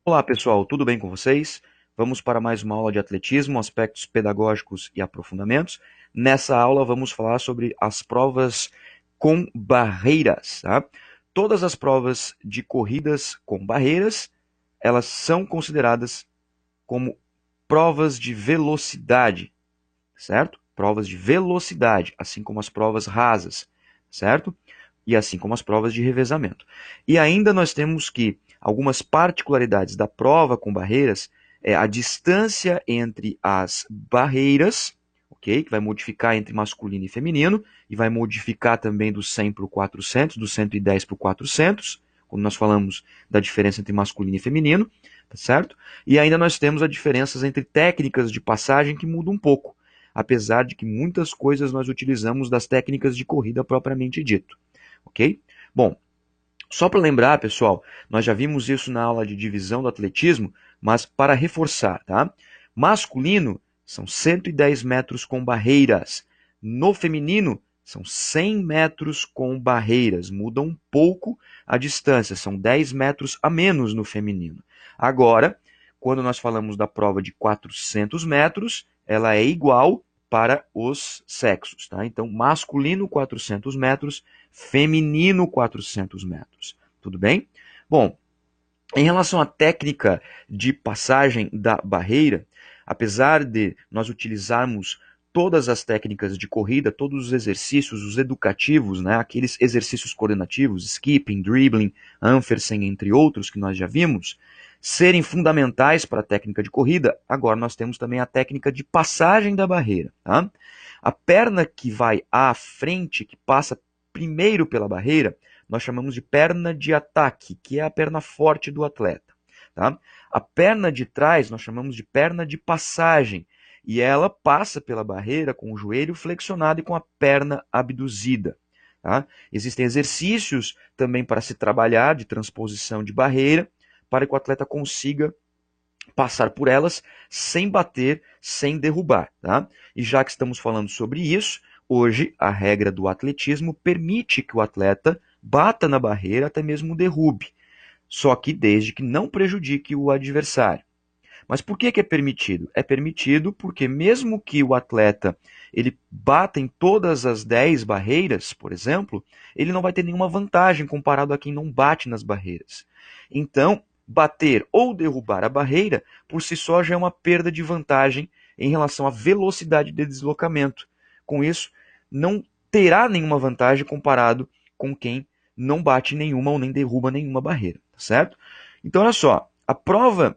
Olá pessoal, tudo bem com vocês? Vamos para mais uma aula de atletismo, aspectos pedagógicos e aprofundamentos. Nessa aula vamos falar sobre as provas com barreiras. Tá? Todas as provas de corridas com barreiras, elas são consideradas como provas de velocidade, certo? Provas de velocidade, assim como as provas rasas, certo? E assim como as provas de revezamento. E ainda nós temos que algumas particularidades da prova com barreiras é a distância entre as barreiras, ok? Que vai modificar entre masculino e feminino, e vai modificar também do 100 para o 400, do 110 para o 400, quando nós falamos da diferença entre masculino e feminino, tá certo? E ainda nós temos as diferenças entre técnicas de passagem que mudam um pouco, apesar de que muitas coisas nós utilizamos das técnicas de corrida propriamente dito, ok? Bom, só para lembrar, pessoal, nós já vimos isso na aula de divisão do atletismo, mas para reforçar, tá? Masculino são 110 metros com barreiras. No feminino, são 100 metros com barreiras. Muda um pouco a distância, são 10 metros a menos no feminino. Agora, quando nós falamos da prova de 400 metros, ela é igual para os sexos, tá? Então, masculino 400 metros, feminino 400 metros. Tudo bem? Bom, em relação à técnica de passagem da barreira, apesar de nós utilizarmos todas as técnicas de corrida, todos os exercícios, os educativos, né, aqueles exercícios coordenativos, skipping, dribbling, Anfersen, entre outros que nós já vimos, serem fundamentais para a técnica de corrida, agora nós temos também a técnica de passagem da barreira. Tá? A perna que vai à frente, que passa primeiro pela barreira, nós chamamos de perna de ataque, que é a perna forte do atleta. Tá? A perna de trás nós chamamos de perna de passagem, e ela passa pela barreira com o joelho flexionado e com a perna abduzida. Tá? Existem exercícios também para se trabalhar de transposição de barreira, para que o atleta consiga passar por elas sem bater, sem derrubar. Tá? E já que estamos falando sobre isso, hoje a regra do atletismo permite que o atleta bata na barreira, até mesmo derrube, só que desde que não prejudique o adversário. Mas por que é permitido? É permitido porque mesmo que o atleta ele bata em todas as 10 barreiras, por exemplo, ele não vai ter nenhuma vantagem comparado a quem não bate nas barreiras. Então, bater ou derrubar a barreira, por si só já é uma perda de vantagem em relação à velocidade de deslocamento. Com isso, não terá nenhuma vantagem comparado com quem não bate nenhuma ou nem derruba nenhuma barreira, tá certo? Então, olha só, a prova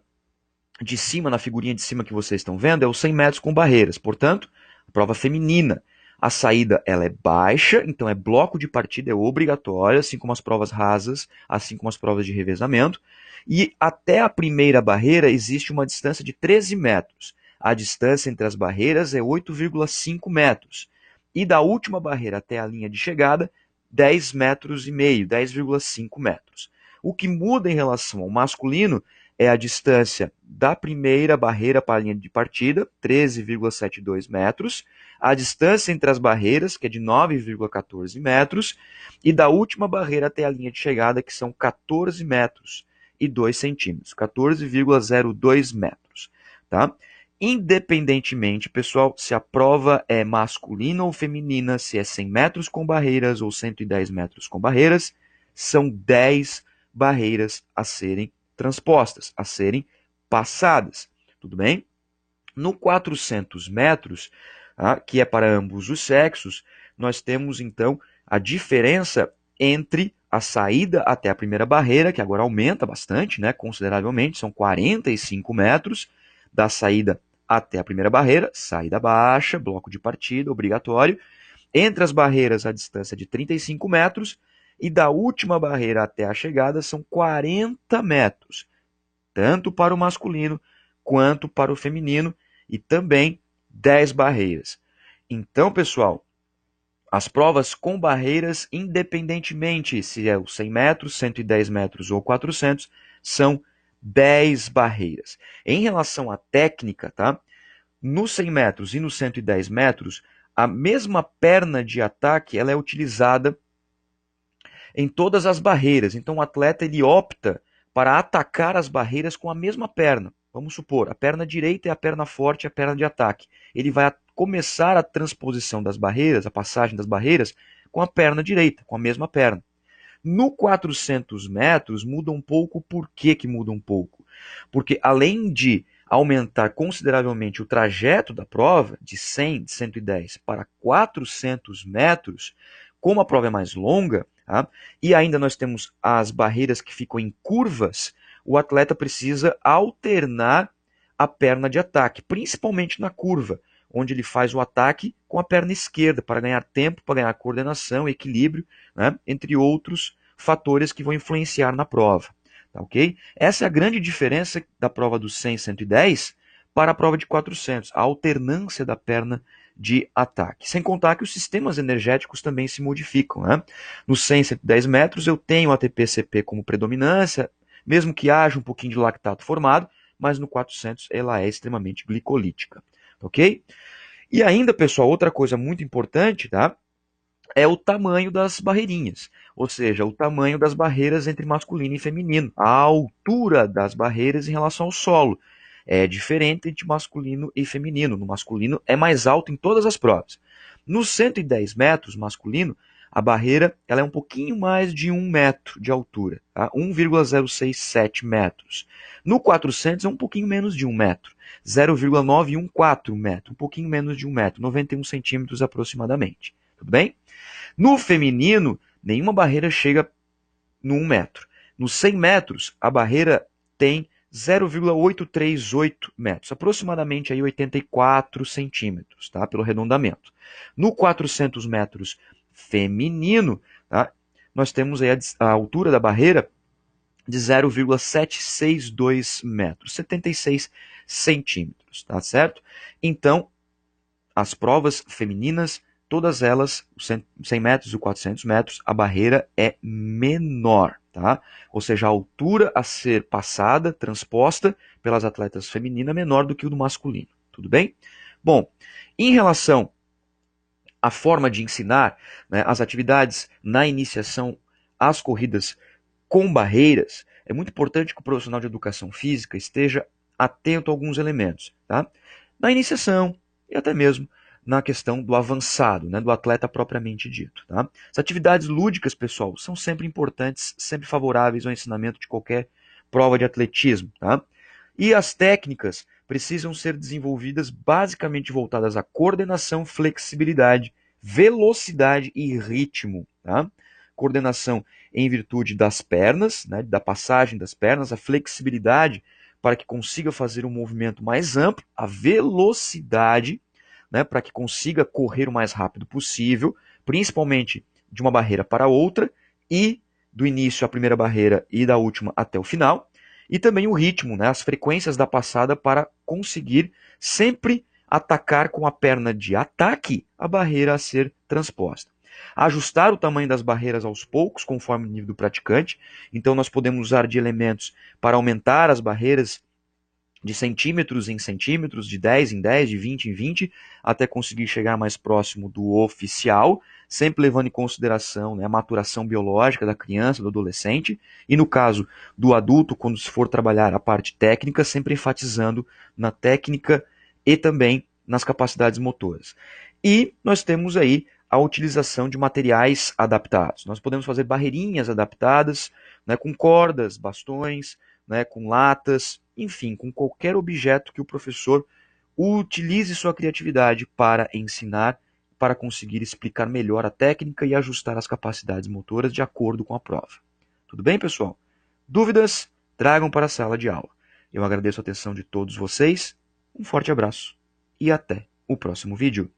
de cima, na figurinha de cima que vocês estão vendo, é os 100 metros com barreiras. Portanto, a prova feminina. A saída ela é baixa, então é bloco de partida, é obrigatório, assim como as provas rasas, assim como as provas de revezamento. E até a primeira barreira existe uma distância de 13 metros. A distância entre as barreiras é 8,5 metros. E da última barreira até a linha de chegada, 10 metros e meio, 10,5 metros. O que muda em relação ao masculino é a distância da primeira barreira para a linha de partida, 13,72 metros, a distância entre as barreiras, que é de 9,14 metros, e da última barreira até a linha de chegada, que são 14 metros e 2 centímetros, 14,02 metros. Tá? Independentemente, pessoal, se a prova é masculina ou feminina, se é 100 metros com barreiras ou 110 metros com barreiras, são 10 barreiras a serem transpostas, a serem passadas. Tudo bem? No 400 metros, que é para ambos os sexos, nós temos então a diferença entre a saída até a primeira barreira, que agora aumenta bastante, né, consideravelmente, são 45 metros da saída até a primeira barreira, saída baixa, bloco de partida, obrigatório. Entre as barreiras, a distância é de 35 metros, e da última barreira até a chegada são 40 metros, tanto para o masculino quanto para o feminino, e também 10 barreiras. Então, pessoal, as provas com barreiras, independentemente se é os 100 metros, 110 metros ou 400, são 10 barreiras. Em relação à técnica, tá? Nos 100 metros e nos 110 metros, a mesma perna de ataque ela é utilizada em todas as barreiras. Então o atleta ele opta para atacar as barreiras com a mesma perna. Vamos supor, a perna direita é a perna forte, a perna de ataque. Ele vai começar a transposição das barreiras, a passagem das barreiras, com a perna direita, com a mesma perna. No 400 metros muda um pouco. Por que que muda um pouco? Porque além de aumentar consideravelmente o trajeto da prova, de 100, de 110 para 400 metros, como a prova é mais longa, tá? E ainda nós temos as barreiras que ficam em curvas, o atleta precisa alternar a perna de ataque, principalmente na curva, onde ele faz o ataque com a perna esquerda, para ganhar tempo, para ganhar coordenação, equilíbrio, né? Entre outros fatores que vão influenciar na prova. Tá, ok? Essa é a grande diferença da prova dos 100 e 110 para a prova de 400, a alternância da perna de ataque. Sem contar que os sistemas energéticos também se modificam. Né? Nos 100 e 110 metros eu tenho a ATP-CP como predominância, mesmo que haja um pouquinho de lactato formado, mas no 400 ela é extremamente glicolítica. Ok? E ainda, pessoal, outra coisa muito importante, tá? É o tamanho das barreirinhas, ou seja, o tamanho das barreiras entre masculino e feminino, a altura das barreiras em relação ao solo. É diferente entre masculino e feminino. No masculino é mais alto em todas as provas. Nos 110 metros masculino, a barreira ela é um pouquinho mais de 1 metro de altura, tá? 1,067 metros. No 400 é um pouquinho menos de 1 metro, 0,914 metro, um pouquinho menos de 1 metro, 91 centímetros aproximadamente. Tudo bem? No feminino, nenhuma barreira chega no 1 metro. Nos 100 metros, a barreira tem 0,838 metros, aproximadamente aí 84 centímetros, tá? Pelo arredondamento. No 400 metros feminino, tá? Nós temos aí a altura da barreira de 0,762 metros, 76 centímetros, tá certo? Então, as provas femininas, todas elas, 100 metros e 400 metros, a barreira é menor, tá? Ou seja, a altura a ser passada, transposta pelas atletas femininas é menor do que o do masculino, tudo bem? Bom, em relação à forma de ensinar, né, as atividades na iniciação às corridas com barreiras, é muito importante que o profissional de educação física esteja atento a alguns elementos, tá? Na iniciação e até mesmo na questão do avançado, né, do atleta propriamente dito. Tá? As atividades lúdicas, pessoal, são sempre importantes, sempre favoráveis ao ensinamento de qualquer prova de atletismo. Tá? E as técnicas precisam ser desenvolvidas basicamente voltadas à coordenação, flexibilidade, velocidade e ritmo. Tá? Coordenação em virtude das pernas, né, da passagem das pernas, a flexibilidade para que consiga fazer um movimento mais amplo, a velocidade, né, para que consiga correr o mais rápido possível, principalmente de uma barreira para outra, e do início à primeira barreira e da última até o final, e também o ritmo, né, as frequências da passada para conseguir sempre atacar com a perna de ataque a barreira a ser transposta. Ajustar o tamanho das barreiras aos poucos, conforme o nível do praticante. Então, nós podemos usar de elementos para aumentar as barreiras de centímetros em centímetros, de 10 em 10, de 20 em 20, até conseguir chegar mais próximo do oficial, sempre levando em consideração, né, a maturação biológica da criança, do adolescente, e no caso do adulto, quando se for trabalhar a parte técnica, sempre enfatizando na técnica e também nas capacidades motoras. E nós temos aí a utilização de materiais adaptados. Nós podemos fazer barreirinhas adaptadas, né, com cordas, bastões, né, com latas, enfim, com qualquer objeto que o professor utilize sua criatividade para ensinar, para conseguir explicar melhor a técnica e ajustar as capacidades motoras de acordo com a prova. Tudo bem, pessoal? Dúvidas? Tragam para a sala de aula. Eu agradeço a atenção de todos vocês, um forte abraço e até o próximo vídeo.